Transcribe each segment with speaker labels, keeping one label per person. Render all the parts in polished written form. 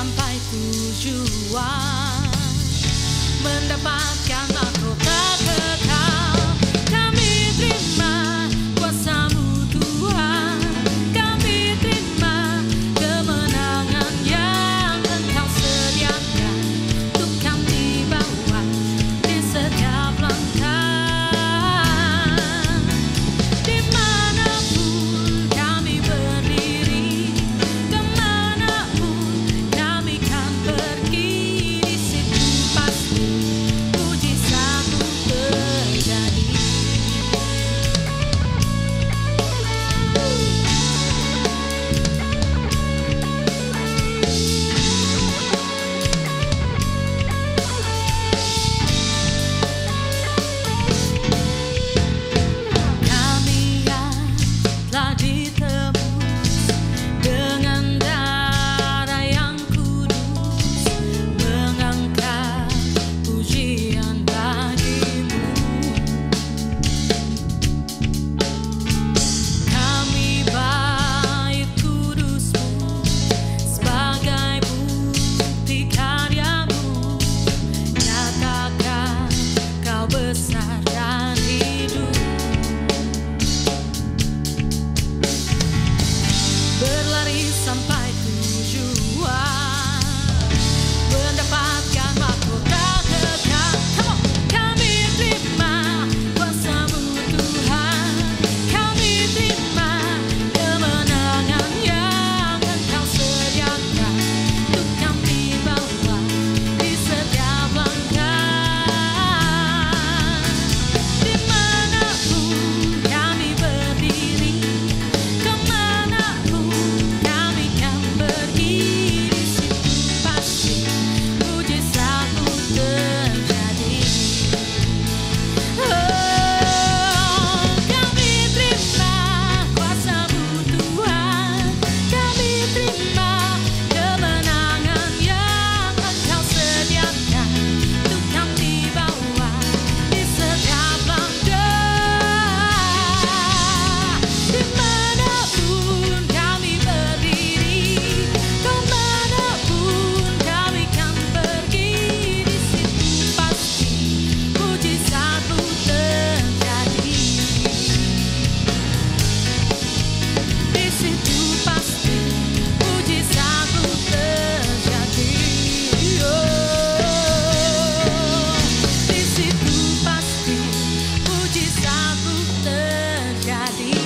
Speaker 1: sampai tujuan, mendapatkan mahkota kekal. Kami terima kuasa-Mu Tuhan, kami terima kemenangan yang Engkau sediakan untuk kami bawa di setiap langkah. Dimanapun kami berdiri, kemanapun kami kan pergi, di situ pasti mujizat-Mu terjadi. Kami yang telah ditebus dengan darah yang kudus, mengangkat pujian bagi-Mu. Kami baik kudus-Mu sebagai bukti karya-Mu. Nyatakan Kau besar dan hidup. Berlari sampai tujuan, mendapatkan mahkota kekal. Come on. Kami terima kuasa-Mu Tuhan, kami terima kemenangan yang Engkau sediakan untuk kami bawa di setiap langkah. Dimanapun kami berdiri, kemanapun kami kan pergi, di situ pasti mujizat-Mu terjadi. Oh, kami terima kuasa-Mu Tuhan, kami terima kemenangan yang Engkau sediakan untuk kami bawa di setiap langkah. Dimanapun kami berdiri, kemanapun kami kan pergi, di situ pasti mujizat-Mu terjadi. Di situ pasti mujizat-Mu terjadi. Oh, di situ pasti mujizat-Mu terjadi.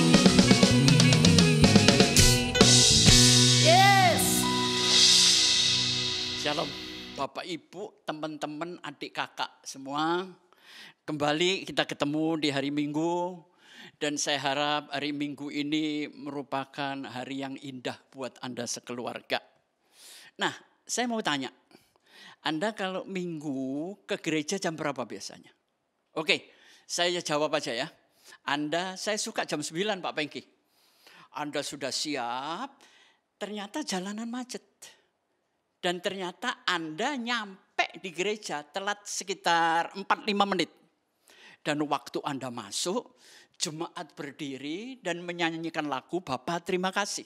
Speaker 1: Yes.
Speaker 2: Shalom, Bapak Ibu, teman-teman, adik kakak semua. Kembali kita ketemu di hari Minggu. Dan saya harap hari Minggu ini merupakan hari yang indah buat Anda sekeluarga. Nah, saya mau tanya. Anda kalau Minggu ke gereja jam berapa biasanya? Oke, saya jawab aja ya. Saya suka jam 9 Pak Pengki. Anda sudah siap, ternyata jalanan macet. Dan ternyata Anda nyampe di gereja telat sekitar 4-5 menit. Dan waktu Anda masuk, jemaat berdiri dan menyanyikan lagu Bapa terima kasih.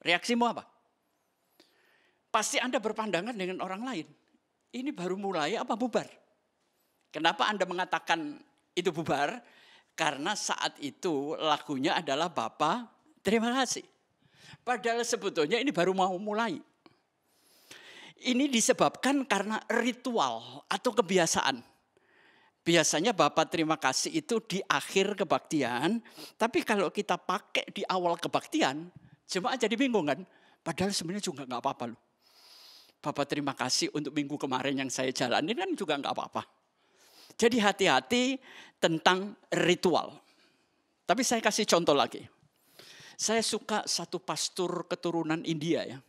Speaker 2: Reaksimu apa? Pasti Anda berpandangan dengan orang lain. Ini baru mulai apa bubar? Kenapa Anda mengatakan itu bubar? Karena saat itu lagunya adalah Bapa terima kasih. Padahal sebetulnya ini baru mau mulai. Ini disebabkan karena ritual atau kebiasaan. Biasanya Bapa terima kasih itu di akhir kebaktian. Tapi kalau kita pakai di awal kebaktian, jemaat jadi bingung kan? Padahal sebenarnya juga nggak apa-apa loh. Bapa terima kasih untuk minggu kemarin yang saya jalanin kan juga nggak apa-apa. Jadi hati-hati tentang ritual. Tapi saya kasih contoh lagi. Saya suka satu pastor keturunan India ya.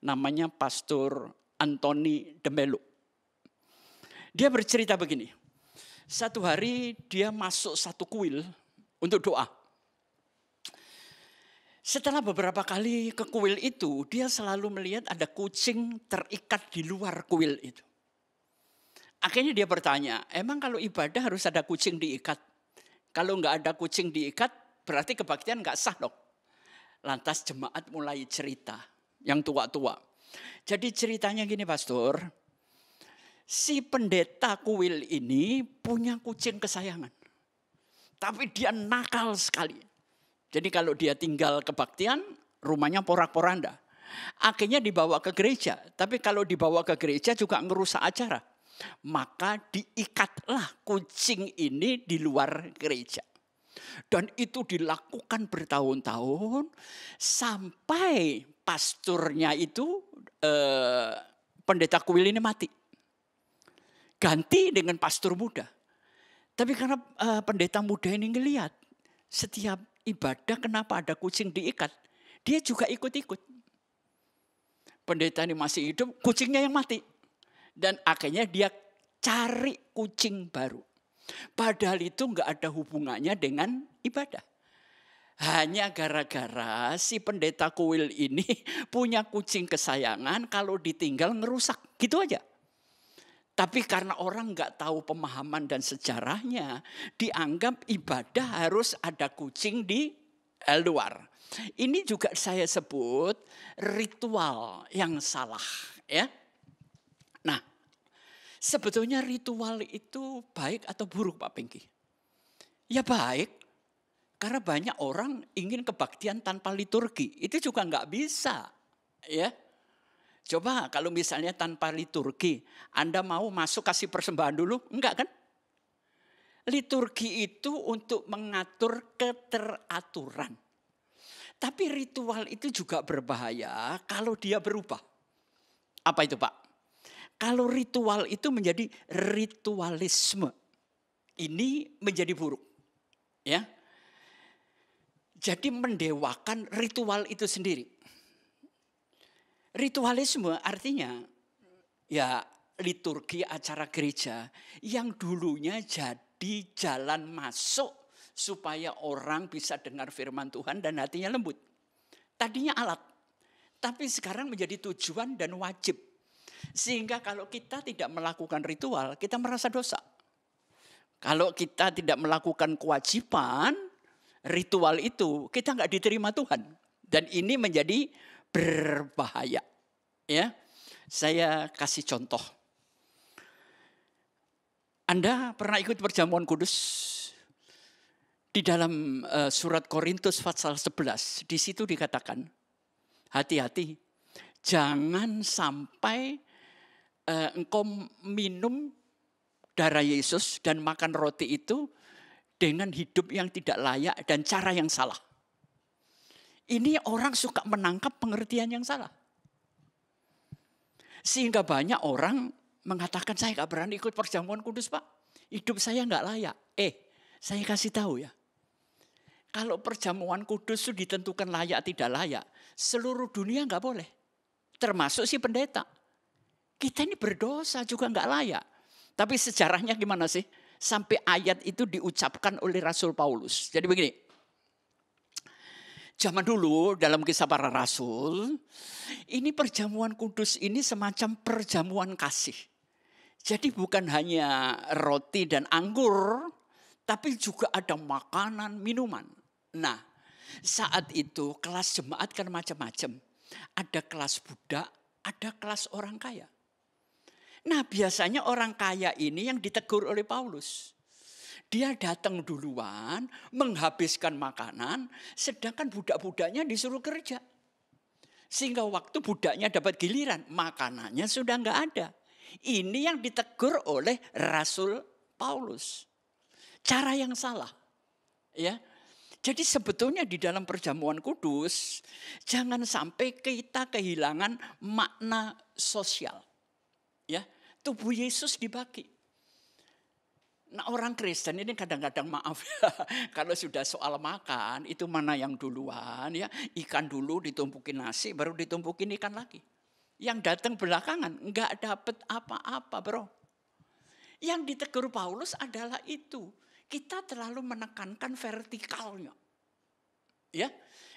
Speaker 2: Namanya Pastor Anthony DeMello. Dia bercerita begini. Satu hari dia masuk satu kuil untuk doa. Setelah beberapa kali ke kuil itu, dia selalu melihat ada kucing terikat di luar kuil itu. Akhirnya dia bertanya, emang kalau ibadah harus ada kucing diikat? Kalau nggak ada kucing diikat, berarti kebaktian nggak sah dong. Lantas jemaat mulai cerita, yang tua-tua. Jadi ceritanya gini pastor, si pendeta kuil ini punya kucing kesayangan. Tapi dia nakal sekali. Jadi kalau dia tinggal kebaktian, rumahnya porak-poranda. Akhirnya dibawa ke gereja. Tapi kalau dibawa ke gereja juga ngerusak acara. Maka diikatlah kucing ini di luar gereja. Dan itu dilakukan bertahun-tahun sampai pasturnya itu pendeta kuil ini mati. Ganti dengan pastor muda. Tapi karena pendeta muda ini ngelihat setiap ibadah kenapa ada kucing diikat, dia juga ikut-ikut. Pendeta ini masih hidup, kucingnya yang mati. Dan akhirnya dia cari kucing baru. Padahal itu enggak ada hubungannya dengan ibadah. Hanya gara-gara si pendeta kuil ini punya kucing kesayangan, kalau ditinggal ngerusak. Gitu aja. Tapi karena orang enggak tahu pemahaman dan sejarahnya, dianggap ibadah harus ada kucing di luar. Ini juga saya sebut ritual yang salah, ya. Nah, sebetulnya ritual itu baik atau buruk Pak Pinky? Ya baik, karena banyak orang ingin kebaktian tanpa liturgi. Itu juga enggak bisa, ya. Coba kalau misalnya tanpa liturgi, Anda mau masuk kasih persembahan dulu? Enggak kan? Liturgi itu untuk mengatur keteraturan. Tapi ritual itu juga berbahaya kalau dia berubah. Apa itu Pak? Kalau ritual itu menjadi ritualisme, ini menjadi buruk. Ya. Jadi mendewakan ritual itu sendiri. Ritualisme artinya ya liturgi acara gereja yang dulunya jadi jalan masuk supaya orang bisa dengar firman Tuhan dan hatinya lembut. Tadinya alat, tapi sekarang menjadi tujuan dan wajib. Sehingga kalau kita tidak melakukan ritual, kita merasa dosa. Kalau kita tidak melakukan kewajiban, ritual itu kita nggak diterima Tuhan. Dan ini menjadi berbahaya. Ya, saya kasih contoh. Anda pernah ikut perjamuan kudus? Di dalam surat Korintus pasal 11, di situ dikatakan, hati-hati, jangan sampai engkau minum darah Yesus dan makan roti itu dengan hidup yang tidak layak dan cara yang salah. Ini orang suka menangkap pengertian yang salah. Sehingga banyak orang mengatakan, saya gak berani ikut perjamuan kudus Pak. Hidup saya gak layak. Saya kasih tahu ya. Kalau perjamuan kudus itu ditentukan layak tidak layak, seluruh dunia gak boleh. Termasuk si pendeta. Kita ini berdosa juga gak layak. Tapi sejarahnya gimana sih? Sampai ayat itu diucapkan oleh Rasul Paulus. Jadi begini. Zaman dulu dalam Kisah Para Rasul, ini perjamuan kudus ini semacam perjamuan kasih. Jadi bukan hanya roti dan anggur, tapi juga ada makanan, minuman. Nah, saat itu kelas jemaat kan macam-macam. Ada kelas budak, ada kelas orang kaya. Nah, biasanya orang kaya ini yang ditegur oleh Paulus. Dia datang duluan, menghabiskan makanan, sedangkan budak-budaknya disuruh kerja. Sehingga waktu budaknya dapat giliran, makanannya sudah enggak ada. Ini yang ditegur oleh Rasul Paulus. Cara yang salah. Ya. Jadi sebetulnya di dalam perjamuan kudus, jangan sampai kita kehilangan makna sosial. Ya, tubuh Yesus dibagi. Nah, orang Kristen ini kadang-kadang maaf ya, kalau sudah soal makan itu mana yang duluan ya, ikan dulu ditumpukin nasi baru ditumpukin ikan lagi. Yang datang belakangan enggak dapat apa-apa, Bro. Yang ditegur Paulus adalah itu. Kita terlalu menekankan vertikalnya. Ya.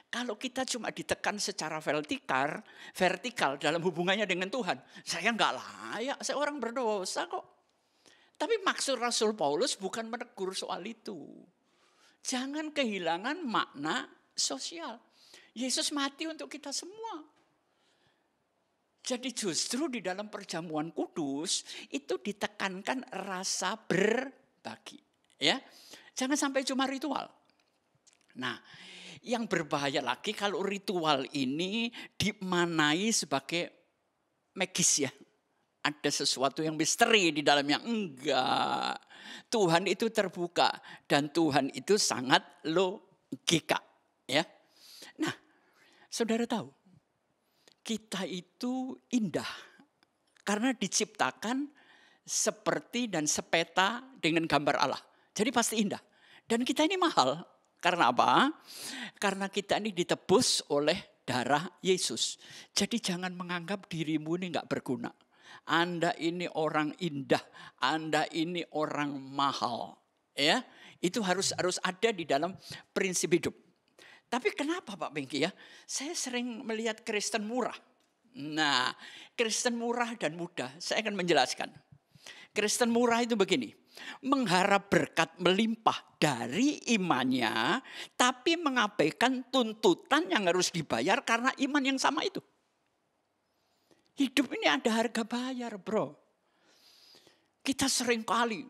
Speaker 2: Kalau kita cuma ditekan secara vertikal dalam hubungannya dengan Tuhan, saya enggak layak, saya orang berdosa kok. Tapi maksud Rasul Paulus bukan menegur soal itu. Jangan kehilangan makna sosial. Yesus mati untuk kita semua. Jadi justru di dalam perjamuan kudus itu ditekankan rasa berbagi. Ya, jangan sampai cuma ritual. Nah, yang berbahaya lagi kalau ritual ini dimanai sebagai magis ya. Ada sesuatu yang misteri di dalamnya. Enggak. Tuhan itu terbuka dan Tuhan itu sangat logika. Ya. Nah, saudara tahu, kita itu indah karena diciptakan seperti dan sepeta dengan gambar Allah. Jadi pasti indah. Dan kita ini mahal. Karena apa? Karena kita ini ditebus oleh darah Yesus. Jadi jangan menganggap dirimu ini enggak berguna. Anda ini orang indah, Anda ini orang mahal. Ya, itu harus ada di dalam prinsip hidup. Tapi kenapa Pak Bengki ya? Saya sering melihat Kristen murah. Nah, Kristen murah dan mudah, saya akan menjelaskan. Kristen murah itu begini, mengharap berkat melimpah dari imannya, tapi mengabaikan tuntutan yang harus dibayar karena iman yang sama itu. Hidup ini ada harga bayar, bro. Kita sering kali,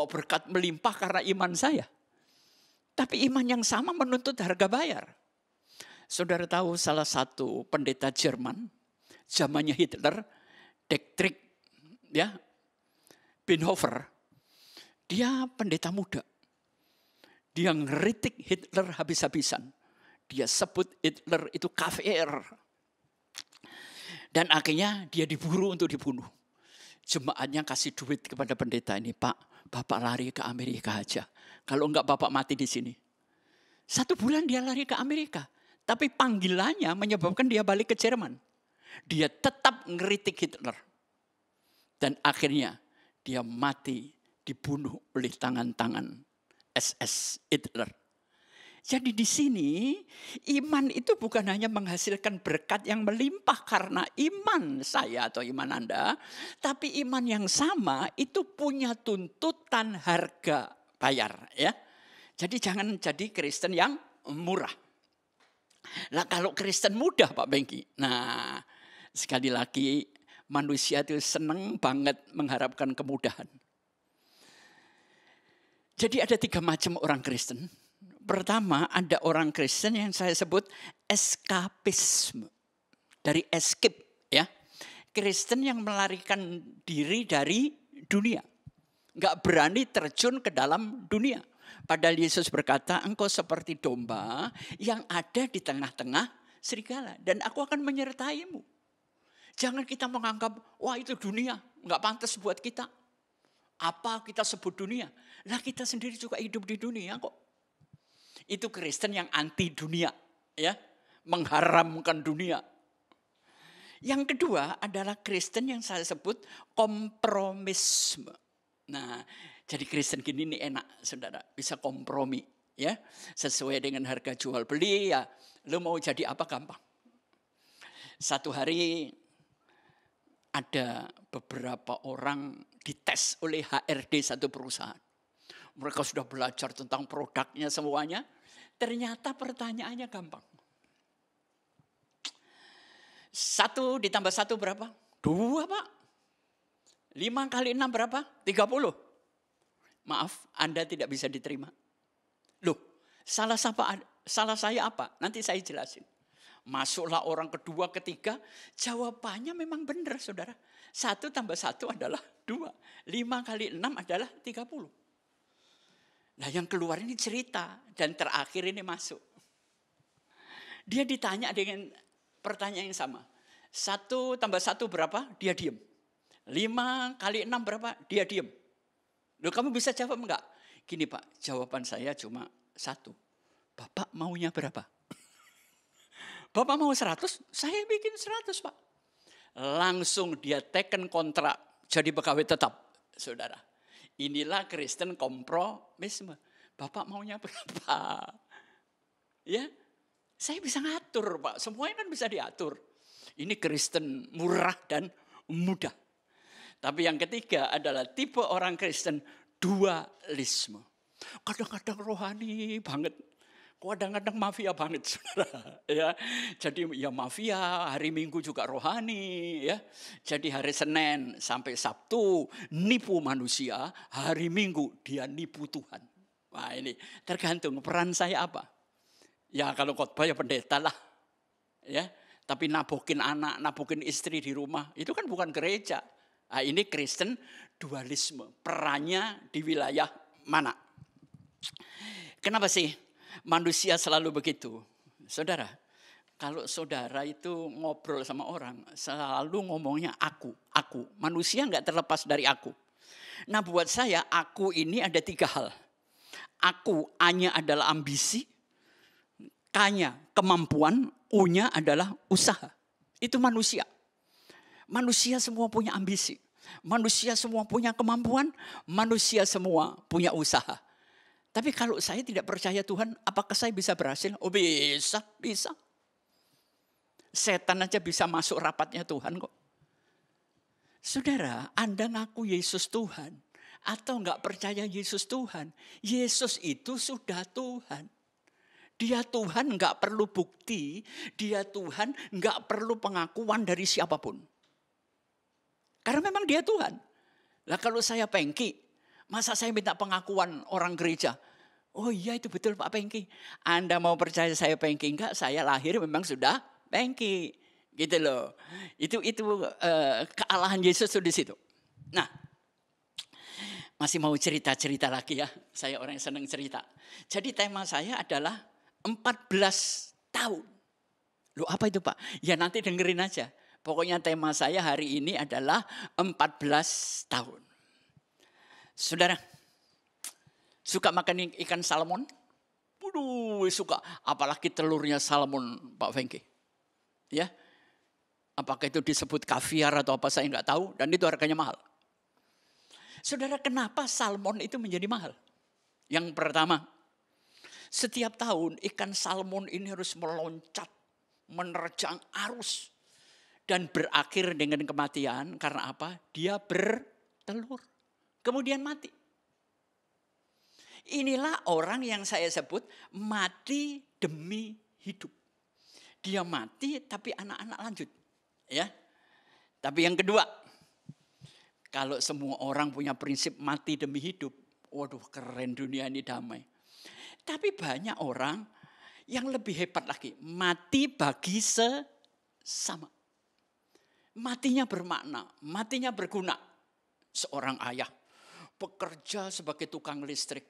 Speaker 2: berkat melimpah karena iman saya. Tapi iman yang sama menuntut harga bayar. Saudara tahu salah satu pendeta Jerman, zamannya Hitler, Dietrich ya, Bonhoeffer, dia pendeta muda. Dia ngeritik Hitler habis-habisan. Dia sebut Hitler itu kafir. Dan akhirnya dia diburu untuk dibunuh. Jemaatnya kasih duit kepada pendeta ini, Pak, Bapak lari ke Amerika aja. Kalau enggak Bapak mati di sini. 1 bulan dia lari ke Amerika. Tapi panggilannya menyebabkan dia balik ke Jerman. Dia tetap ngeritik Hitler. Dan akhirnya dia mati dibunuh oleh tangan-tangan SS Hitler. Jadi di sini iman itu bukan hanya menghasilkan berkat yang melimpah karena iman saya atau iman Anda. Tapi iman yang sama itu punya tuntutan harga bayar. Ya. Jadi jangan jadi Kristen yang murah. Nah kalau Kristen mudah Pak Bengki. Nah sekali lagi manusia itu senang banget mengharapkan kemudahan. Jadi ada 3 macam orang Kristen. Pertama ada orang Kristen yang saya sebut eskapisme. Dari escape ya. Kristen yang melarikan diri dari dunia. Enggak berani terjun ke dalam dunia. Padahal Yesus berkata, engkau seperti domba yang ada di tengah-tengah serigala. Dan aku akan menyertaimu. Jangan kita menganggap, wah itu dunia. Enggak pantas buat kita. Apa kita sebut dunia? Lah kita sendiri juga hidup di dunia kok. Itu Kristen yang anti dunia, ya, mengharamkan dunia. Yang kedua adalah Kristen yang saya sebut kompromisme. Nah, jadi Kristen gini nih enak, saudara, bisa kompromi, ya, sesuai dengan harga jual beli ya. Lo mau jadi apa gampang. Satu hari ada beberapa orang dites oleh HRD satu perusahaan. Mereka sudah belajar tentang produknya semuanya. Ternyata pertanyaannya gampang. 1 ditambah 1 berapa? 2 Pak. 5 kali 6 berapa? 30. Maaf, Anda tidak bisa diterima. Loh, salah saya apa? Nanti saya jelasin. Masuklah orang kedua, ketiga. Jawabannya memang benar saudara. 1 tambah 1 adalah 2. 5 kali 6 adalah 30. Nah yang keluar ini cerita dan terakhir ini masuk. Dia ditanya dengan pertanyaan yang sama. 1 tambah 1 berapa? Dia diem. 5 kali 6 berapa? Dia diem. Loh kamu bisa jawab enggak? Gini Pak, jawaban saya cuma 1. Bapak maunya berapa? Bapak mau 100? Saya bikin 100 Pak. Langsung dia teken kontrak jadi pegawai tetap, saudara. Inilah Kristen kompromisme. Bapak maunya berapa? Ya, saya bisa ngatur Pak. Semuanya kan bisa diatur. Ini Kristen murah dan mudah. Tapi yang ketiga adalah tipe orang Kristen dualisme. Kadang-kadang rohani banget. kadang-kadang mafia banget, saudara. Ya, jadi ya mafia, hari Minggu juga rohani, ya. Jadi hari Senin sampai Sabtu nipu manusia, hari Minggu dia nipu Tuhan. Wah ini tergantung peran saya apa. Ya kalau khotbah ya pendeta lah, ya. Tapi nabokin anak, nabokin istri di rumah, itu kan bukan gereja. Nah, ini Kristen dualisme, perannya di wilayah mana? Kenapa sih manusia selalu begitu? Saudara, kalau saudara itu ngobrol sama orang, selalu ngomongnya aku. Manusia nggak terlepas dari aku. Nah buat saya, aku ini ada 3 hal. Aku, A-nya adalah ambisi, K-nya kemampuan, U-nya adalah usaha. Itu manusia. Manusia semua punya ambisi. Manusia semua punya kemampuan. Manusia semua punya usaha. Tapi kalau saya tidak percaya Tuhan, apakah saya bisa berhasil? Oh bisa. Setan aja bisa masuk rapatnya Tuhan kok. Saudara, Anda ngaku Yesus Tuhan atau enggak percaya Yesus Tuhan, Yesus itu sudah Tuhan. Dia Tuhan enggak perlu bukti, dia Tuhan enggak perlu pengakuan dari siapapun. Karena memang dia Tuhan. Lah kalau saya pengki, masa saya minta pengakuan orang gereja? Oh iya itu betul Pak Pengki. Anda mau percaya saya Pengki enggak? Saya lahir memang sudah Pengki. Gitu loh. Itu kealahan Yesus di situ. Nah, masih mau cerita-cerita lagi ya. Saya orang yang senang cerita. Jadi tema saya adalah 14 tahun. Loh apa itu Pak? Ya nanti dengerin aja. Pokoknya tema saya hari ini adalah 14 tahun. Saudara, suka makan ikan salmon? Waduh, suka. Apalagi telurnya salmon, Pak Fengki. Ya, apakah itu disebut kaviar atau apa saya nggak tahu. Dan itu harganya mahal. Saudara, kenapa salmon itu menjadi mahal? Yang pertama, setiap tahun ikan salmon ini harus meloncat, menerjang arus. Dan berakhir dengan kematian karena apa? Dia bertelur. Kemudian mati. Inilah orang yang saya sebut mati demi hidup. Dia mati tapi anak-anak lanjut. Ya. Tapi yang kedua, kalau semua orang punya prinsip mati demi hidup, waduh keren dunia ini damai. Tapi banyak orang yang lebih hebat lagi, mati bagi sesama. Matinya bermakna, matinya berguna. Seorang ayah bekerja sebagai tukang listrik.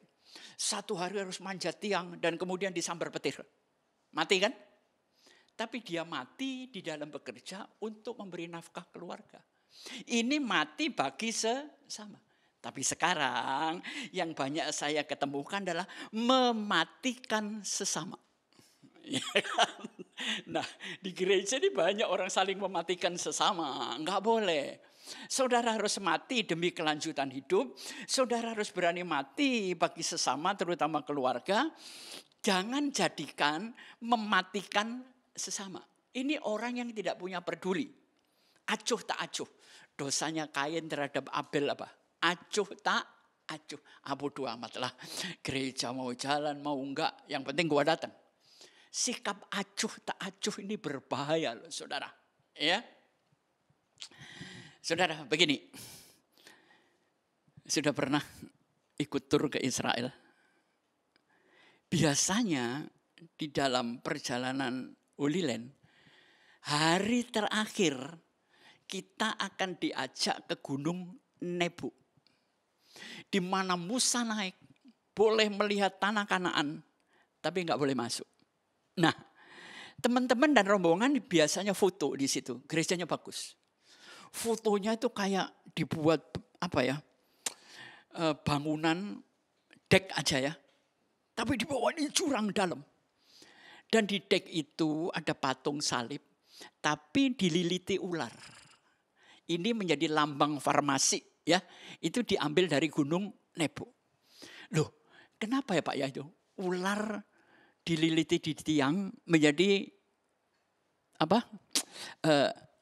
Speaker 2: 1 hari harus manjat tiang dan kemudian disambar petir. Mati kan? Tapi dia mati di dalam bekerja untuk memberi nafkah keluarga. Ini mati bagi sesama. Tapi sekarang yang banyak saya ketemukan adalah mematikan sesama. Nah di gereja ini banyak orang saling mematikan sesama. Enggak boleh. Saudara harus mati demi kelanjutan hidup. Saudara harus berani mati bagi sesama terutama keluarga. Jangan jadikan mematikan sesama. Ini orang yang tidak punya peduli. Acuh tak acuh. Dosanya Kain terhadap Abel apa? Acuh tak acuh. Bodo amat lah. Gereja mau jalan mau enggak. Yang penting gua datang. Sikap acuh tak acuh ini berbahaya loh saudara. Ya. Saudara begini. Sudah pernah ikut tur ke Israel? Biasanya di dalam perjalanan Holy Land, hari terakhir kita akan diajak ke Gunung Nebo. Di mana Musa naik, boleh melihat tanah Kanaan, tapi nggak boleh masuk. Nah, teman-teman dan rombongan biasanya foto di situ. Gerejanya bagus. Fotonya itu kayak dibuat bangunan dek aja ya. Tapi di bawah ini jurang dalam. Dan di dek itu ada patung salib, tapi dililiti ular. Ini menjadi lambang farmasi ya. Itu diambil dari Gunung Nebo. Loh, kenapa ya Pak ya itu? Ular dililiti di tiang menjadi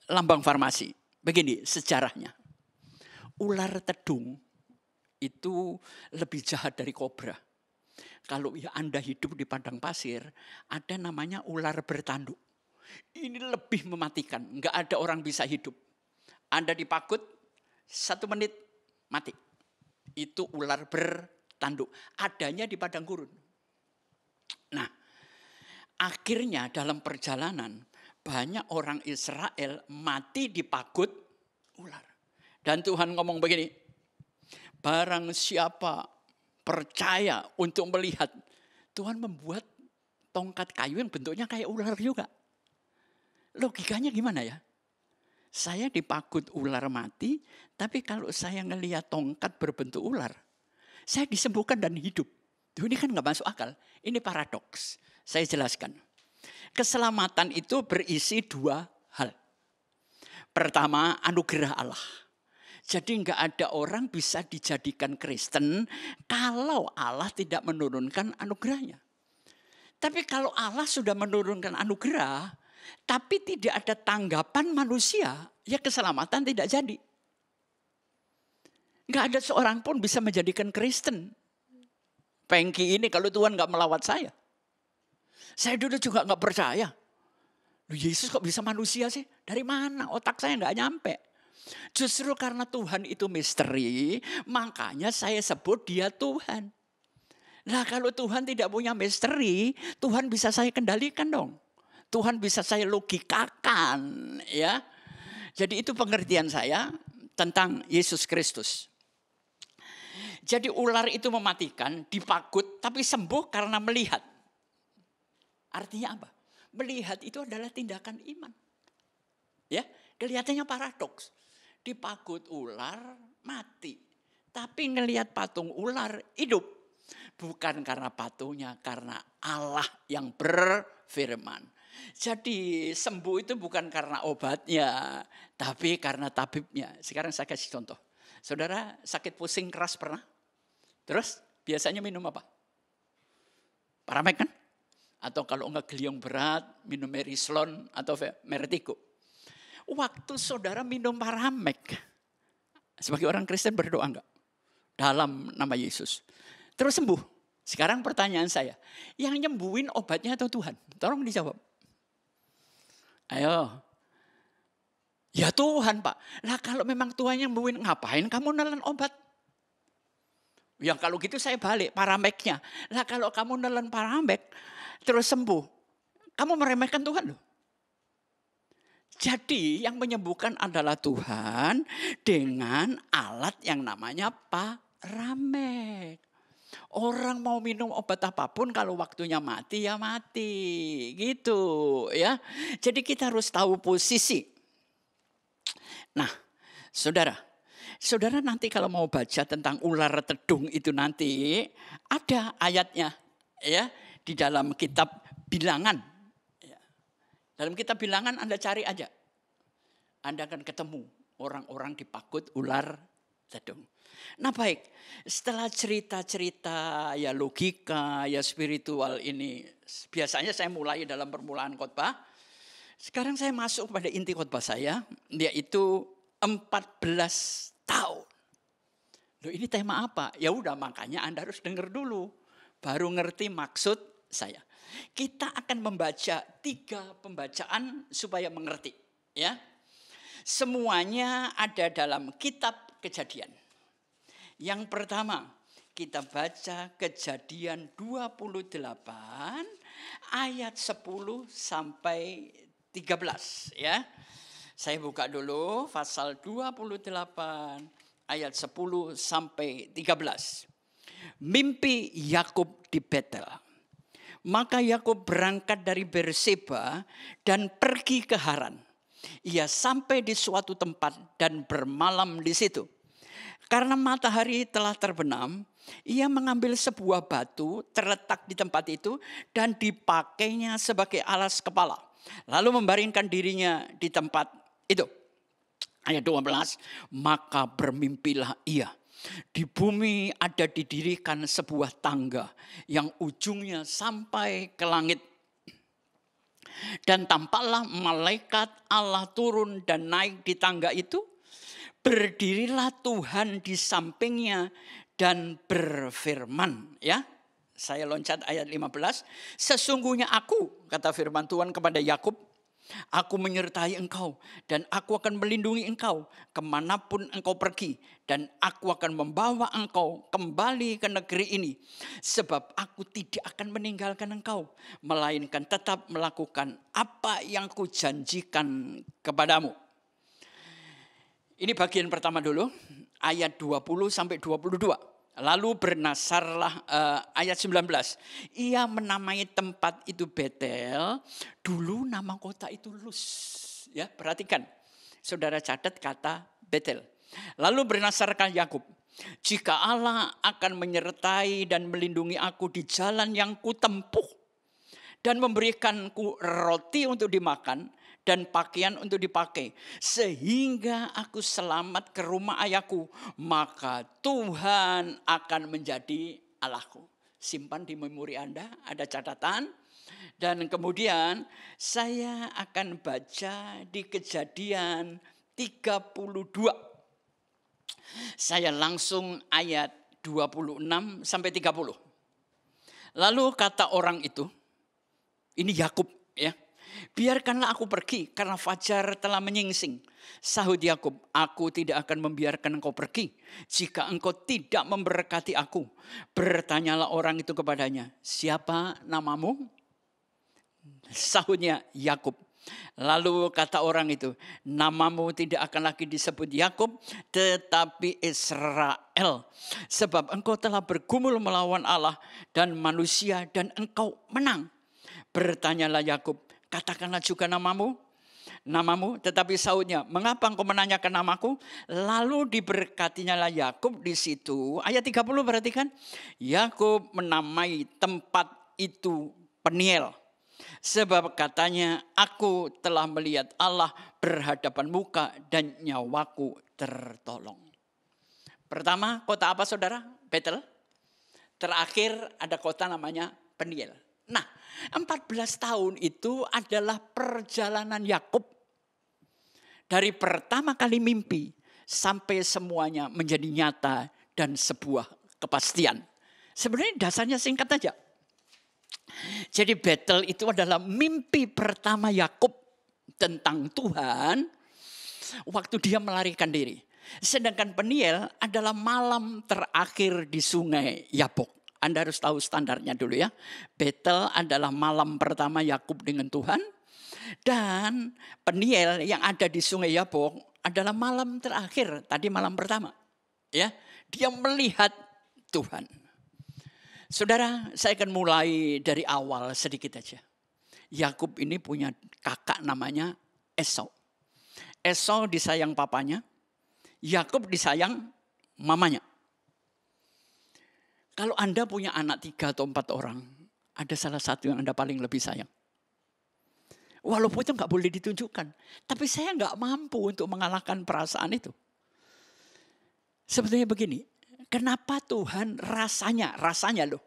Speaker 2: lambang farmasi. Begini sejarahnya. Ular tedung itu lebih jahat dari kobra. kalau ya Anda hidup di padang pasir, ada namanya ular bertanduk. Ini lebih mematikan, nggak ada orang bisa hidup. Anda dipakut, 1 menit mati. Itu ular bertanduk. Adanya di padang gurun. Nah, akhirnya dalam perjalanan, banyak orang Israel mati dipakut ular. Dan Tuhan ngomong begini, barang siapa percaya untuk melihat, Tuhan membuat tongkat kayu yang bentuknya kayak ular juga. Logikanya gimana ya? Saya dipakut ular mati, tapi kalau saya ngelihat tongkat berbentuk ular, saya disembuhkan dan hidup. Ini kan gak masuk akal. Ini paradoks. Saya jelaskan. Keselamatan itu berisi 2 hal. Pertama, anugerah Allah. Jadi nggak ada orang bisa dijadikan Kristen kalau Allah tidak menurunkan anugerahnya. Tapi kalau Allah sudah menurunkan anugerah, tapi tidak ada tanggapan manusia, ya keselamatan tidak jadi. Nggak ada seorang pun bisa menjadikan Kristen. Pengki ini kalau Tuhan nggak melawat saya. Saya dulu juga nggak percaya. Yesus kok bisa manusia sih? Dari mana? Otak saya nggak nyampe. Justru karena Tuhan itu misteri, makanya saya sebut dia Tuhan. Nah kalau Tuhan tidak punya misteri, Tuhan bisa saya kendalikan dong. Tuhan bisa saya logikakan, ya. Jadi itu pengertian saya tentang Yesus Kristus. Jadi ular itu mematikan, dipakut, tapi sembuh karena melihat. Artinya apa? Melihat itu adalah tindakan iman. Ya, kelihatannya paradoks. Dipakut ular, mati. Tapi ngelihat patung ular, hidup. Bukan karena patungnya, karena Allah yang berfirman. Jadi sembuh itu bukan karena obatnya, tapi karena tabibnya. Sekarang saya kasih contoh. Saudara sakit pusing keras pernah? Terus biasanya minum apa? Paramek kan? Atau kalau enggak geliong berat, minum Merislon atau Mertigo. Waktu saudara minum Paramek, sebagai orang Kristen berdoa enggak? Dalam nama Yesus. Terus sembuh. Sekarang pertanyaan saya, yang nyembuhin obatnya atau Tuhan? Tolong dijawab. Ayo. Ya Tuhan Pak. Lah kalau memang Tuhan yang nyembuhin, ngapain kamu nelen obat? Ya kalau gitu saya balik Parameknya. Lah kalau kamu nelen Paramek, terus sembuh, kamu meremehkan Tuhan loh. Jadi yang menyembuhkan adalah Tuhan dengan alat yang namanya Paramek. Orang mau minum obat apapun kalau waktunya mati ya mati. Gitu ya. Jadi kita harus tahu posisi. Nah saudara nanti kalau mau baca tentang ular tedung itu nanti ada ayatnya ya di dalam kitab Bilangan. Dalam kitab Bilangan Anda cari aja. Anda akan ketemu orang-orang dipakut ular tedung. Nah baik, setelah cerita-cerita ya logika, ya spiritual ini. Biasanya saya mulai dalam permulaan khotbah. Sekarang saya masuk pada inti khotbah saya, yaitu 14 tahun. Loh ini tema apa? Ya udah makanya Anda harus dengar dulu. Baru ngerti maksud saya. Kita akan membaca 3 pembacaan supaya mengerti. Ya, semuanya ada dalam kitab Kejadian. Yang pertama kita baca Kejadian 28 ayat 10 sampai 13 ya. Saya buka dulu pasal 28 ayat 10 sampai 13. Mimpi Yakub di Betel. Maka Yakub berangkat dari Berseba dan pergi ke Haran. Ia sampai di suatu tempat dan bermalam di situ. Karena matahari telah terbenam, ia mengambil sebuah batu terletak di tempat itu dan dipakainya sebagai alas kepala. Lalu membaringkan dirinya di tempat itu. Ayat 12, maka bermimpilah ia. Di bumi ada didirikan sebuah tangga yang ujungnya sampai ke langit. Dan tampaklah malaikat Allah turun dan naik di tangga itu. Berdirilah Tuhan di sampingnya dan berfirman. Ya, Saya loncat ayat 15. Sesungguhnya aku, kata firman Tuhan kepada Yakub, aku menyertai engkau dan aku akan melindungi engkau kemanapun engkau pergi. Dan aku akan membawa engkau kembali ke negeri ini. Sebab aku tidak akan meninggalkan engkau, melainkan tetap melakukan apa yang kujanjikan kepadamu. Ini bagian pertama dulu, ayat 20 sampai 22. Lalu bernasarlah ayat 19. Ia menamai tempat itu Betel. Dulu nama kota itu Luz. Ya, perhatikan. Saudara catat kata Betel. Lalu bernasarkan Yakub. Jika Allah akan menyertai dan melindungi aku di jalan yang kutempuh dan memberikanku roti untuk dimakan dan pakaian untuk dipakai, sehingga aku selamat ke rumah ayahku, maka Tuhan akan menjadi Allahku. Simpan di memori Anda, ada catatan. Dan kemudian saya akan baca di Kejadian 32. Saya langsung ayat 26 sampai 30. Lalu kata orang itu, ini Yakub ya. Biarkanlah aku pergi karena fajar telah menyingsing. Sahut Yakub, aku tidak akan membiarkan engkau pergi jika engkau tidak memberkati aku. Bertanyalah orang itu kepadanya, siapa namamu? Sahutnya Yakub. Lalu kata orang itu, namamu tidak akan lagi disebut Yakub, tetapi Israel. Sebab engkau telah bergumul melawan Allah dan manusia dan engkau menang. Bertanyalah Yakub, katakanlah juga namamu, tetapi sahutnya, mengapa engkau menanyakan namaku? Lalu diberkatinya lah Yakub di situ. Ayat 30 perhatikan. Yakub menamai tempat itu Peniel. Sebab katanya, aku telah melihat Allah berhadapan muka dan nyawaku tertolong. Pertama, kota apa saudara? Betel. Terakhir ada kota namanya Peniel. Nah, 14 tahun itu adalah perjalanan Yakub. Dari pertama kali mimpi sampai semuanya menjadi nyata dan sebuah kepastian. Sebenarnya dasarnya singkat aja. Jadi Betel itu adalah mimpi pertama Yakub tentang Tuhan waktu dia melarikan diri. Sedangkan Peniel adalah malam terakhir di sungai Yabok. Anda harus tahu standarnya dulu ya. Betel adalah malam pertama Yakub dengan Tuhan. Dan Peniel yang ada di sungai Yabok adalah malam terakhir. Tadi malam pertama. Ya, dia melihat Tuhan. Saudara, saya akan mulai dari awal sedikit aja. Yakub ini punya kakak namanya Esau. Esau disayang papanya. Yakub disayang mamanya. Kalau Anda punya anak 3 atau 4 orang, ada salah satu yang Anda paling lebih sayang. Walaupun itu nggak boleh ditunjukkan. Tapi saya nggak mampu untuk mengalahkan perasaan itu. Sebetulnya begini, kenapa Tuhan rasanya loh,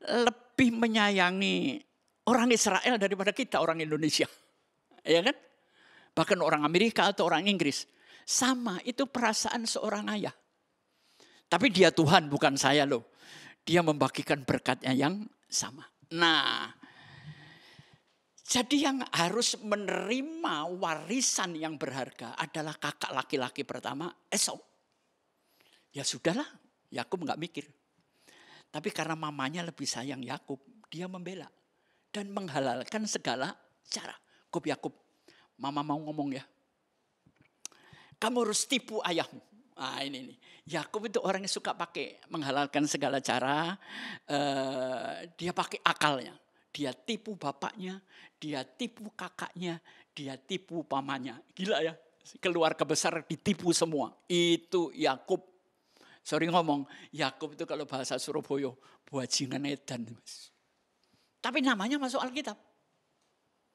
Speaker 2: lebih menyayangi orang Israel daripada kita orang Indonesia. Ya kan? Bahkan orang Amerika atau orang Inggris. Sama, itu perasaan seorang ayah. Tapi dia Tuhan, bukan saya loh. Dia membagikan berkatnya yang sama. Nah, jadi yang harus menerima warisan yang berharga adalah kakak laki-laki pertama, Esau. Ya sudahlah, Yakub nggak mikir. Tapi karena mamanya lebih sayang Yakub, dia membela. Dan menghalalkan segala cara. Yakub, mama mau ngomong ya. Kamu harus tipu ayahmu. Nah ini. Yakub itu orang yang suka pakai menghalalkan segala cara. Dia pakai akalnya. Dia tipu bapaknya, dia tipu kakaknya, dia tipu pamannya. Gila ya, keluarga besar ditipu semua. Itu Yakub. Sorry ngomong, Yakub itu kalau bahasa Surabaya, bajingan edan. Tapi namanya masuk Alkitab.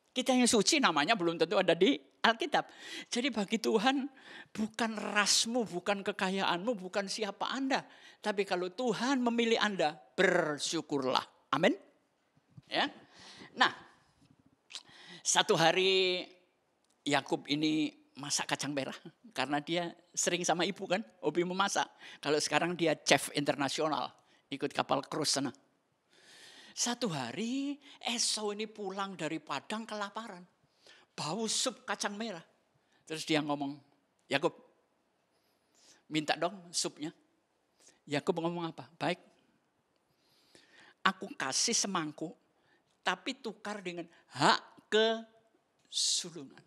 Speaker 2: Kita yang suci namanya belum tentu ada di Alkitab. Jadi bagi Tuhan bukan rasmu, bukan kekayaanmu, bukan siapa Anda. Tapi kalau Tuhan memilih Anda, bersyukurlah. Amin. Ya. Nah, satu hari Yakub ini masak kacang merah. Karena dia sering sama ibu kan, hobi memasak. Kalau sekarang dia chef internasional, ikut kapal cruise sana. Satu hari Esau ini pulang dari padang kelaparan. Bau sup kacang merah. Terus dia ngomong, Yakub, minta dong supnya. Yakub ngomong apa? Baik, aku kasih semangkuk, tapi tukar dengan hak kesulungan.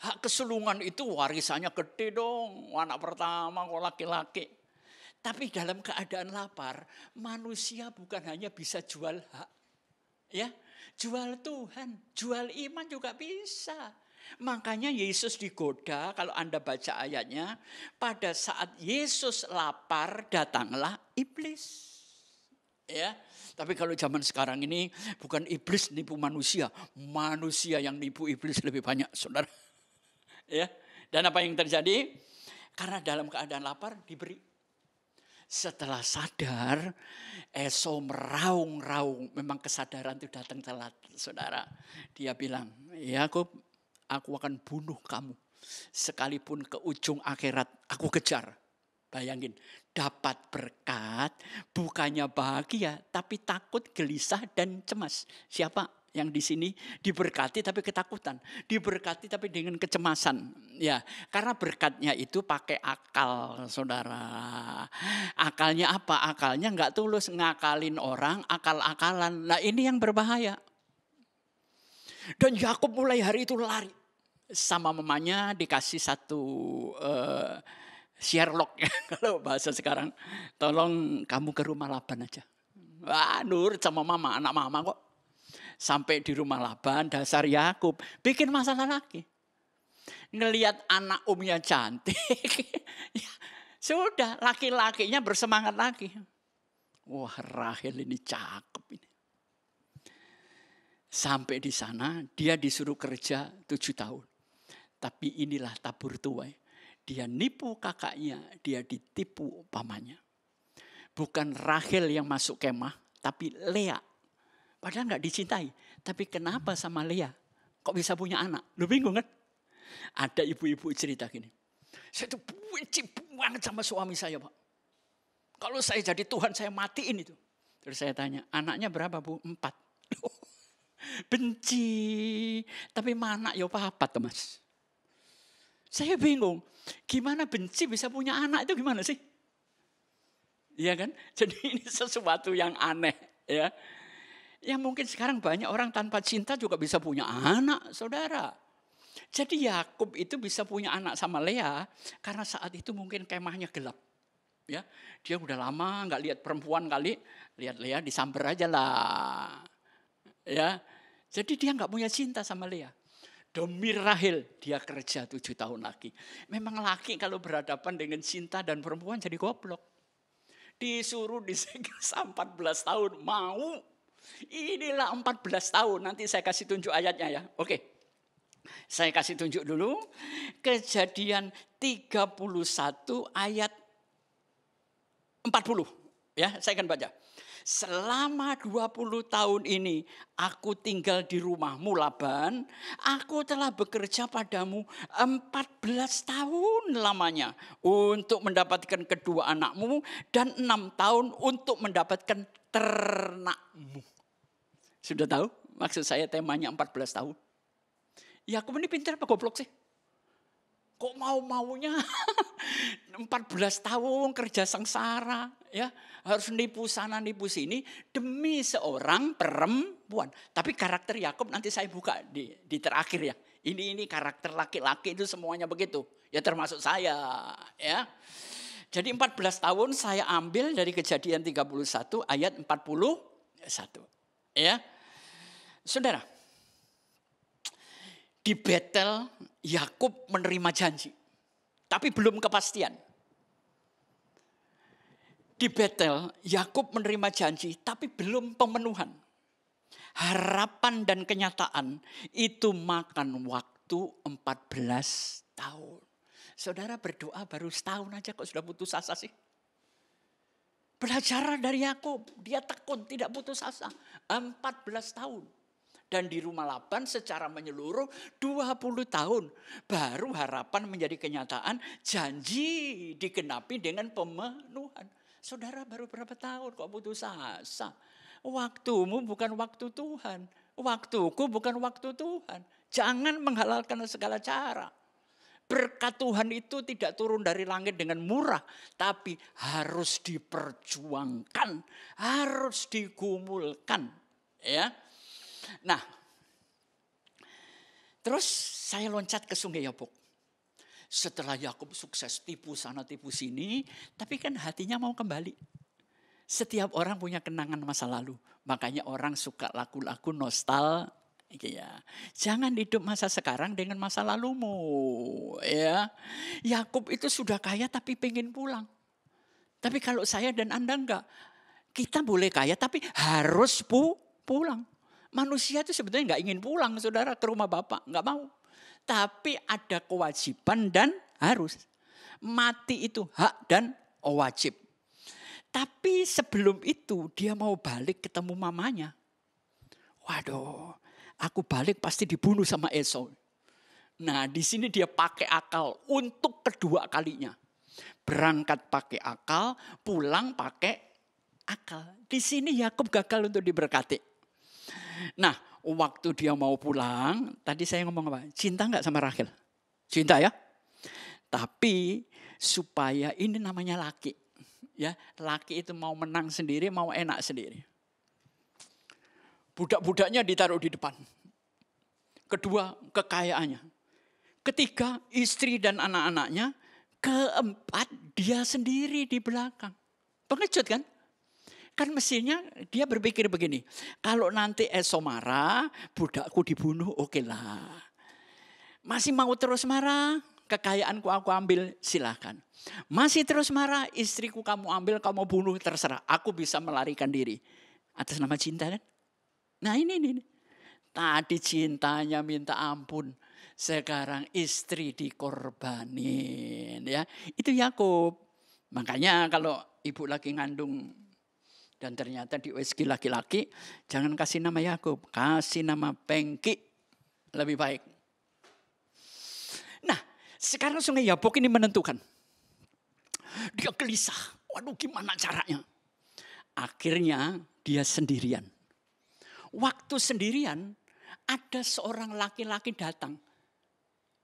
Speaker 2: Hak kesulungan itu warisannya gede dong. Anak pertama kok laki-laki. Tapi dalam keadaan lapar, manusia bukan hanya bisa jual hak. Ya, jual Tuhan, jual iman juga bisa. Makanya Yesus digoda, kalau Anda baca ayatnya, pada saat Yesus lapar datanglah iblis. Ya, tapi kalau zaman sekarang ini bukan iblis nipu manusia, manusia yang nipu iblis lebih banyak, saudara. Ya, dan apa yang terjadi? Karena dalam keadaan lapar diberi. Setelah sadar, Esau meraung-raung. Memang kesadaran itu datang telat, saudara. Dia bilang, Yakub, aku akan bunuh kamu. Sekalipun ke ujung akhirat, aku kejar. Bayangin, dapat berkat, bukannya bahagia, tapi takut, gelisah, dan cemas. Siapa yang di sini diberkati tapi ketakutan, diberkati tapi dengan kecemasan, ya, karena berkatnya itu pakai akal, saudara. Akalnya apa? Akalnya nggak tulus, ngakalin orang, akal-akalan. Nah ini yang berbahaya. Dan Yakub mulai hari itu lari, sama mamanya dikasih satu Sherlock ya, kalau bahasa sekarang. Tolong kamu ke rumah Laban aja. Wah, nurut sama mama, anak mama kok. Sampai di rumah Laban, dasar Yakub bikin masalah lagi. Ngelihat anak umnya cantik, ya, sudah laki-lakinya bersemangat lagi. Wah, Rahel ini cakep ini. Sampai di sana dia disuruh kerja 7 tahun. Tapi inilah tabur tuai. Dia nipu kakaknya, dia ditipu pamannya. Bukan Rahel yang masuk kemah, tapi Lea. Padahal nggak dicintai. Tapi kenapa sama Lea kok bisa punya anak? Lu bingung kan? Ada ibu-ibu cerita gini. Saya tuh benci banget sama suami saya, Pak. Kalau saya jadi Tuhan, saya matiin itu. Terus saya tanya, anaknya berapa, Bu? 4. Benci. Tapi mana ya apa tuh, Mas? Saya bingung. Gimana benci bisa punya anak itu gimana sih? Iya kan? Jadi ini sesuatu yang aneh, ya. Yang mungkin sekarang banyak orang tanpa cinta juga bisa punya anak, saudara. Jadi Yakub itu bisa punya anak sama Lea karena saat itu mungkin kemahnya gelap. Ya, dia udah lama nggak lihat perempuan kali, lihat Lea disamber aja lah. Ya, jadi dia nggak punya cinta sama Lea. Demi Rahel dia kerja 7 tahun lagi. Memang laki kalau berhadapan dengan cinta dan perempuan jadi goblok. Disuruh disegel 14 tahun mau. Inilah 14 tahun, nanti saya kasih tunjuk ayatnya ya. Oke, saya kasih tunjuk dulu. Kejadian 31 ayat 40. Ya, saya akan baca. Selama 20 tahun ini aku tinggal di rumahmu Laban. Aku telah bekerja padamu 14 tahun lamanya untuk mendapatkan kedua anakmu dan 6 tahun untuk mendapatkan ternakmu. Sudah tahu maksud saya temanya 14 tahun. Yakub ini pintar apa goblok sih? Kok mau-maunya 14 tahun kerja sengsara, ya, harus nipu sana nipu sini demi seorang perempuan. Tapi karakter Yakub nanti saya buka di terakhir ya. Ini karakter laki-laki itu semuanya begitu. Ya termasuk saya, ya. Jadi 14 tahun saya ambil dari Kejadian 31 ayat 41. Ya. Saudara, di Betel Yakub menerima janji, tapi belum kepastian. Di Betel Yakub menerima janji, tapi belum pemenuhan. Harapan dan kenyataan itu makan waktu 14 tahun. Saudara berdoa baru setahun aja kok sudah putus asa sih? Belajar dari Yakub, dia tekun tidak putus asa 14 tahun. Dan di rumah Laban secara menyeluruh 20 tahun. Baru harapan menjadi kenyataan, janji digenapi dengan pemenuhan. Saudara baru berapa tahun kok putus asa? Waktumu bukan waktu Tuhan. Waktuku bukan waktu Tuhan. Jangan menghalalkan segala cara. Berkat Tuhan itu tidak turun dari langit dengan murah. Tapi harus diperjuangkan. Harus digumulkan. Ya. Nah. Terus saya loncat ke Sungai Yabok. Setelah Yakub sukses tipu sana tipu sini. Tapi kan hatinya mau kembali. Setiap orang punya kenangan masa lalu. Makanya orang suka lagu-lagu nostalgia. Jangan hidup masa sekarang dengan masa lalumu. Ya. Yakub itu sudah kaya tapi pengen pulang. Tapi kalau saya dan Anda enggak. Kita boleh kaya tapi harus pulang. Manusia itu sebetulnya enggak ingin pulang saudara ke rumah Bapak. Enggak mau. Tapi ada kewajiban dan harus. Mati itu hak dan wajib. Tapi sebelum itu dia mau balik ketemu mamanya. Waduh, aku balik pasti dibunuh sama Esau. Nah, di sini dia pakai akal untuk kedua kalinya. Berangkat pakai akal, pulang pakai akal. Di sini Yakub gagal untuk diberkati. Nah, waktu dia mau pulang, tadi saya ngomong apa? Cinta enggak sama Rachel? Cinta ya? Tapi supaya ini namanya laki. Ya, laki itu mau menang sendiri, mau enak sendiri. Budak-budaknya ditaruh di depan. Kedua, kekayaannya. Ketiga, istri dan anak-anaknya. Keempat, dia sendiri di belakang. Pengecut kan? Kan mestinya dia berpikir begini. Kalau nanti Esau marah, budakku dibunuh, oke lah. Masih mau terus marah? Kekayaanku aku ambil, silakan. Masih terus marah, istriku kamu ambil, kamu bunuh, terserah. Aku bisa melarikan diri. Atas nama cinta kan? Nah ini. Tadi cintanya minta ampun. Sekarang istri dikorbanin. Ya, itu Yakub. Makanya kalau ibu lagi ngandung dan ternyata di USG laki-laki, jangan kasih nama Yakub. Kasih nama Pengki. Lebih baik. Nah, sekarang Sungai Yabok ini menentukan. Dia gelisah. Waduh, gimana caranya? Akhirnya dia sendirian. Waktu sendirian, ada seorang laki-laki datang.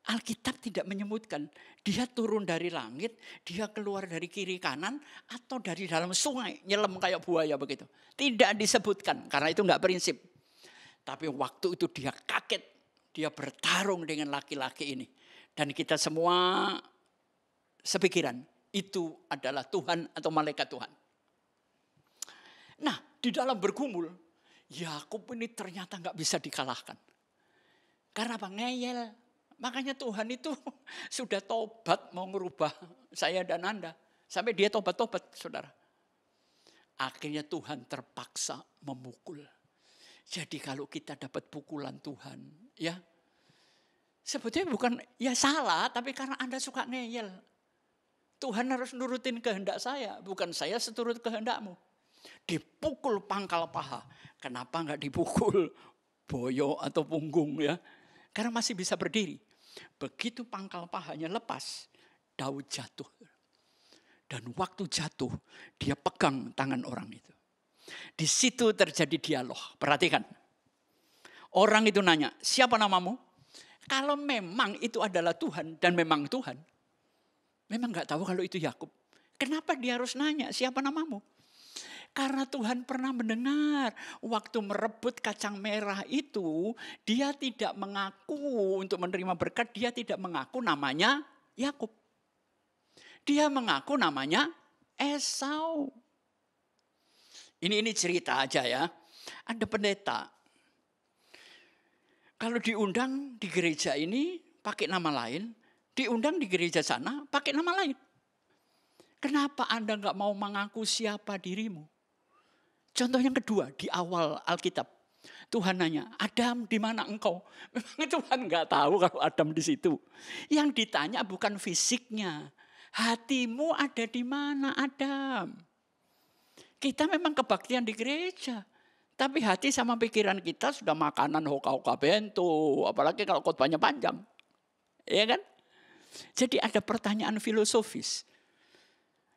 Speaker 2: Alkitab tidak menyebutkan. Dia turun dari langit, dia keluar dari kiri kanan, atau dari dalam sungai. Nyelam kayak buaya begitu. Tidak disebutkan, karena itu enggak prinsip. Tapi waktu itu dia kaget. Dia bertarung dengan laki-laki ini. Dan kita semua sepikiran, itu adalah Tuhan atau malaikat Tuhan. Nah, di dalam bergumul, Yakub ini ternyata nggak bisa dikalahkan. Karena apa? Ngeyel. Makanya Tuhan itu sudah tobat mau merubah saya dan Anda. Sampai dia tobat-tobat, saudara. Akhirnya Tuhan terpaksa memukul. Jadi kalau kita dapat pukulan Tuhan, ya sebetulnya bukan ya salah, tapi karena Anda suka ngeyel. Tuhan harus nurutin kehendak saya, bukan saya seturut kehendakmu. Dipukul pangkal paha. Kenapa enggak dipukul boyo atau punggung ya? Karena masih bisa berdiri. Begitu pangkal pahanya lepas, Daud jatuh. Dan waktu jatuh, dia pegang tangan orang itu. Di situ terjadi dialog. Perhatikan. Orang itu nanya, siapa namamu? Kalau memang itu adalah Tuhan dan memang Tuhan, memang enggak tahu kalau itu Yakub. Kenapa dia harus nanya, siapa namamu? Karena Tuhan pernah mendengar waktu merebut kacang merah itu, dia tidak mengaku untuk menerima berkat, dia tidak mengaku namanya Yakub. Dia mengaku namanya Esau. Ini cerita aja ya. Ada pendeta. Kalau diundang di gereja ini pakai nama lain, diundang di gereja sana pakai nama lain. Kenapa Anda enggak mau mengaku siapa dirimu? Contoh yang kedua, di awal Alkitab. Tuhan nanya, Adam di mana engkau? Memang Tuhan enggak tahu kalau Adam di situ. Yang ditanya bukan fisiknya. Hatimu ada di mana Adam? Kita memang kebaktian di gereja. Tapi hati sama pikiran kita sudah makanan hoka-hoka bento. Apalagi kalau khotbahnya panjang. Iya kan? Jadi ada pertanyaan filosofis.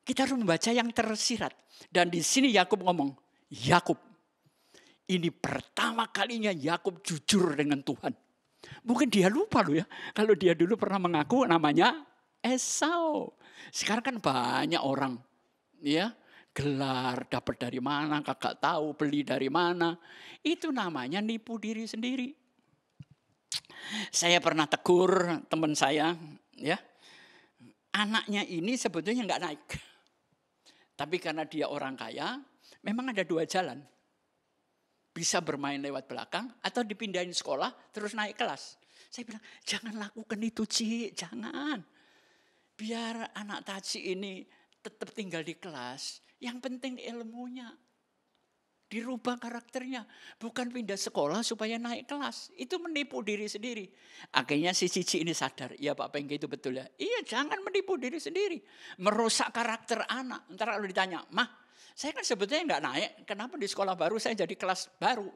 Speaker 2: Kita harus membaca yang tersirat. Dan di sini Yakub ngomong, Yakub. Ini pertama kalinya Yakub jujur dengan Tuhan. Mungkin dia lupa loh ya. Kalau dia dulu pernah mengaku namanya Esau. Sekarang kan banyak orang ya, gelar dapat dari mana, kakak tahu beli dari mana. Itu namanya nipu diri sendiri. Saya pernah tegur teman saya ya. Anaknya ini sebetulnya nggak naik. Tapi karena dia orang kaya, memang ada dua jalan. Bisa bermain lewat belakang atau dipindahin sekolah terus naik kelas. Saya bilang, jangan lakukan itu Ci, jangan. Biar anak Taci ini tetap tinggal di kelas. Yang penting ilmunya. Dirubah karakternya. Bukan pindah sekolah supaya naik kelas. Itu menipu diri sendiri. Akhirnya si Cici ini sadar. Iya Pak Pengki itu betul ya. Iya jangan menipu diri sendiri. Merusak karakter anak. Ntar kalau ditanya, Mah saya kan sebetulnya nggak naik. Kenapa di sekolah baru saya jadi kelas baru?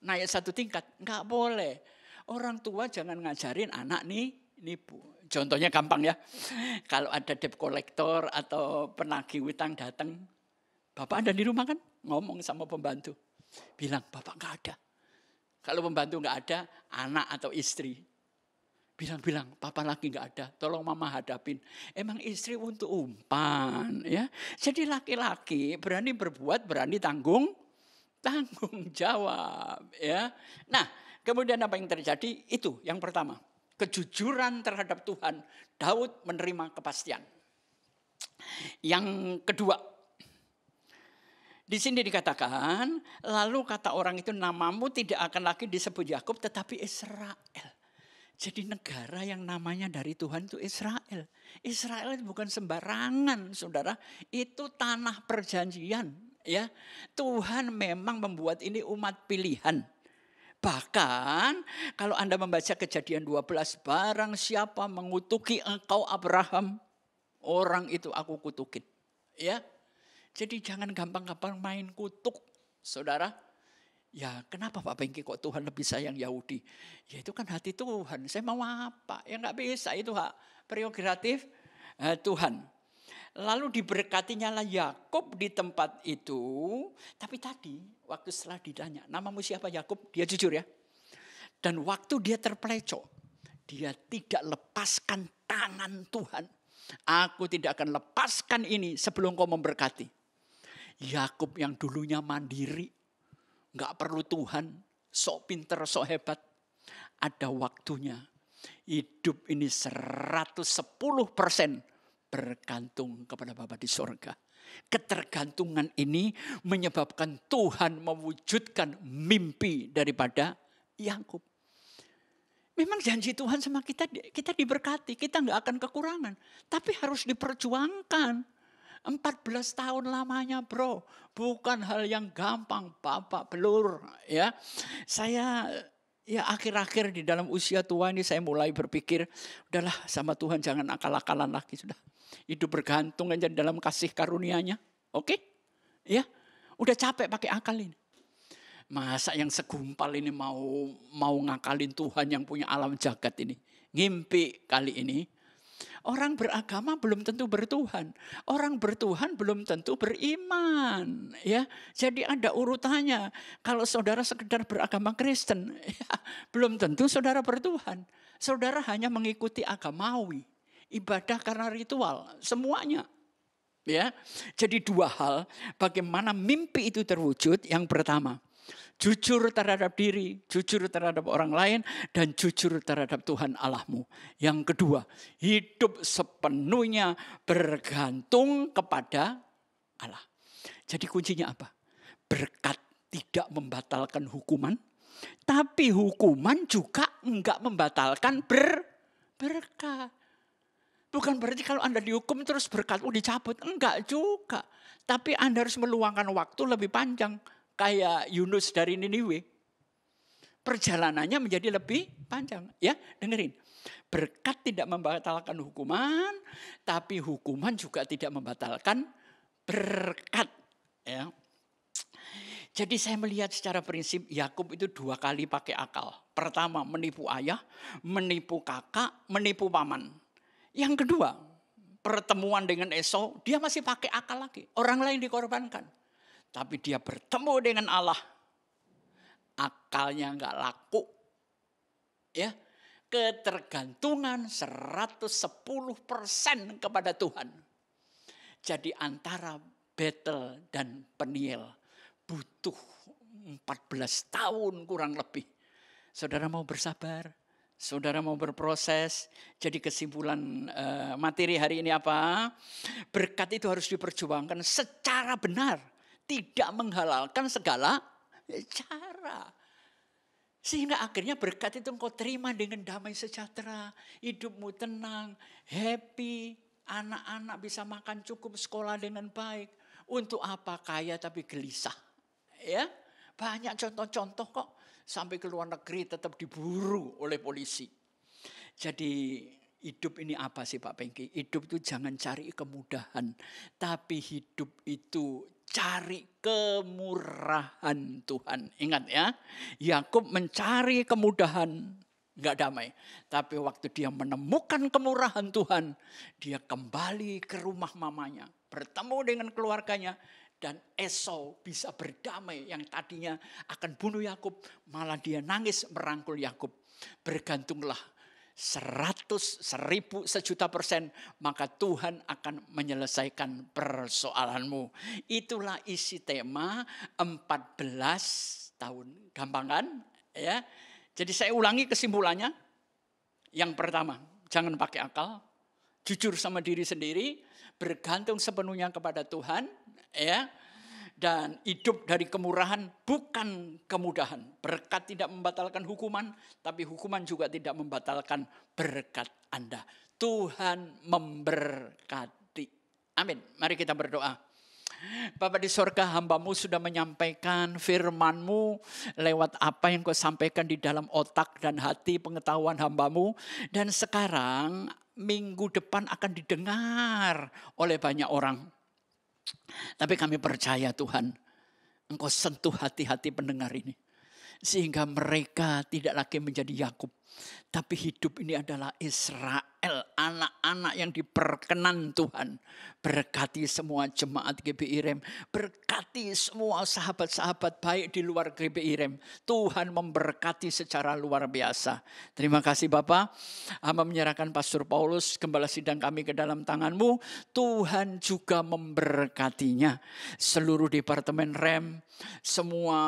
Speaker 2: Naik 1 tingkat. Nggak boleh. Orang tua jangan ngajarin anak nih nipu. Contohnya gampang ya. Kalau ada debt collector atau penagih utang datang. Bapak ada di rumah kan? Ngomong sama pembantu. Bilang bapak nggak ada. Kalau pembantu nggak ada, anak atau istri. Bilang, papa lagi nggak ada, tolong mama hadapin. Emang istri untuk umpan, ya. Jadi laki-laki berani berbuat, berani tanggung jawab, ya. Nah, kemudian apa yang terjadi? Itu yang pertama, kejujuran terhadap Tuhan. Daud menerima kepastian. Yang kedua, di sini dikatakan, lalu kata orang itu namamu tidak akan lagi disebut Yakub, tetapi Israel. Jadi negara yang namanya dari Tuhan itu Israel. Israel itu bukan sembarangan, saudara. Itu tanah perjanjian. Ya, Tuhan memang membuat ini umat pilihan. Bahkan kalau Anda membaca Kejadian 12, barang siapa mengutuki engkau Abraham, orang itu aku kutukin. Ya, jadi jangan gampang-gampang main kutuk, saudara. Ya kenapa Pak Bengki kok Tuhan lebih sayang Yahudi? Ya itu kan hati Tuhan, saya mau apa? Ya nggak bisa, itu hak prerogatif Tuhan. Lalu diberkatinya lah Yakub di tempat itu. Tapi tadi waktu setelah ditanya, namamu siapa Yakub? Dia jujur ya. Dan waktu dia terpelecok, dia tidak lepaskan tangan Tuhan. Aku tidak akan lepaskan ini sebelum kau memberkati. Yakub yang dulunya mandiri, nggak perlu Tuhan, sok pinter, sok hebat. Ada waktunya. Hidup ini 110% bergantung kepada Bapa di sorga. Ketergantungan ini menyebabkan Tuhan mewujudkan mimpi daripada Yakub. Memang janji Tuhan sama kita diberkati, kita nggak akan kekurangan. Tapi harus diperjuangkan. 14 tahun lamanya bro, bukan hal yang gampang Bapak Belur ya. Saya ya akhir-akhir di dalam usia tua ini saya mulai berpikir, udahlah sama Tuhan jangan akal-akalan lagi sudah. Hidup bergantung aja dalam kasih karunia-Nya. Oke? Ya, udah capek pakai akal ini. Masa yang segumpal ini mau ngakalin Tuhan yang punya alam jagat ini. Ngimpi kali ini. Orang beragama belum tentu bertuhan. Orang bertuhan belum tentu beriman. Ya, jadi ada urutannya. Kalau saudara sekedar beragama Kristen, ya, belum tentu saudara bertuhan. Saudara hanya mengikuti agamawi, ibadah karena ritual, semuanya. Ya, jadi 2 hal. Bagaimana mimpi itu terwujud? Yang pertama, jujur terhadap diri, jujur terhadap orang lain, dan jujur terhadap Tuhan Allahmu. Yang kedua, hidup sepenuhnya bergantung kepada Allah. Jadi kuncinya apa? Berkat tidak membatalkan hukuman, tapi hukuman juga enggak membatalkan berkat. Bukan berarti kalau Anda dihukum terus berkatmu dicabut. Enggak juga. Tapi Anda harus meluangkan waktu lebih panjang. Kayak Yunus dari Niniwe. Perjalanannya menjadi lebih panjang. Ya, dengerin. Berkat tidak membatalkan hukuman, tapi hukuman juga tidak membatalkan berkat. Ya. Jadi saya melihat secara prinsip Yakub itu 2 kali pakai akal. Pertama menipu ayah, menipu kakak, menipu paman. Yang kedua, pertemuan dengan Esau, dia masih pakai akal lagi. Orang lain dikorbankan. Tapi dia bertemu dengan Allah. akalnya nggak laku. Ya, ketergantungan 110% kepada Tuhan. Jadi antara Betel dan Peniel butuh 14 tahun kurang lebih. Saudara mau bersabar, saudara mau berproses. Jadi kesimpulan materi hari ini apa? Berkat itu harus diperjuangkan secara benar, tidak menghalalkan segala cara. Sehingga akhirnya berkat itu engkau terima dengan damai sejahtera. Hidupmu tenang, happy. Anak-anak bisa makan cukup, sekolah dengan baik. Untuk apa? Kaya tapi gelisah. Ya, banyak contoh-contoh kok. Sampai ke luar negeri tetap diburu oleh polisi. Jadi hidup ini apa sih Pak Pengki? Hidup itu jangan cari kemudahan. Tapi hidup itu cari kemurahan Tuhan. Ingat ya, Yakub mencari kemudahan, enggak damai. Tapi waktu dia menemukan kemurahan Tuhan, dia kembali ke rumah mamanya, bertemu dengan keluarganya, dan Esau bisa berdamai. Yang tadinya akan bunuh Yakub, malah dia nangis merangkul Yakub. Bergantunglah 100, 1000, 1.000.000%, maka Tuhan akan menyelesaikan persoalanmu. Itulah isi tema 14 tahun. Gampang kan? Ya. Jadi saya ulangi kesimpulannya. Yang pertama, jangan pakai akal, jujur sama diri sendiri, bergantung sepenuhnya kepada Tuhan, ya. Dan hidup dari kemurahan bukan kemudahan. Berkat tidak membatalkan hukuman, tapi hukuman juga tidak membatalkan berkat Anda. Tuhan memberkati. Amin. Mari kita berdoa. Bapa di sorga, hamba-Mu sudah menyampaikan firman-Mu lewat apa yang Kau sampaikan di dalam otak dan hati pengetahuan hamba-Mu. Dan sekarang minggu depan akan didengar oleh banyak orang. Tapi kami percaya Tuhan, Engkau sentuh hati-hati pendengar ini. Sehingga mereka tidak lagi menjadi Yakub. Tapi hidup ini adalah Israel, anak-anak yang diperkenan Tuhan. Berkati semua jemaat GBI Rem, berkati semua sahabat-sahabat baik di luar GBI Rem. Tuhan memberkati secara luar biasa. Terima kasih Bapak. Hamba menyerahkan Pastor Paulus, gembala sidang kami ke dalam tangan-Mu. Tuhan juga memberkatinya. Seluruh departemen Rem, semua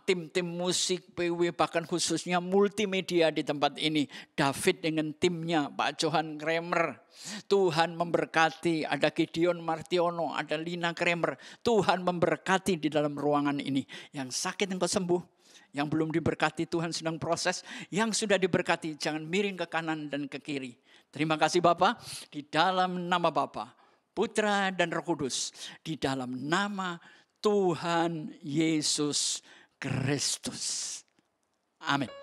Speaker 2: tim-tim musik, PW, bahkan khususnya multimedia di tempat ini. David dengan timnya, Pak Johan Kramer. Tuhan memberkati, ada Gideon Martiono, ada Lina Kramer. Tuhan memberkati di dalam ruangan ini. Yang sakit engkau sembuh, yang belum diberkati Tuhan sedang proses, yang sudah diberkati jangan miring ke kanan dan ke kiri. Terima kasih Bapa, di dalam nama Bapa, Putra dan Roh Kudus, di dalam nama Tuhan Yesus Kristus. Amin.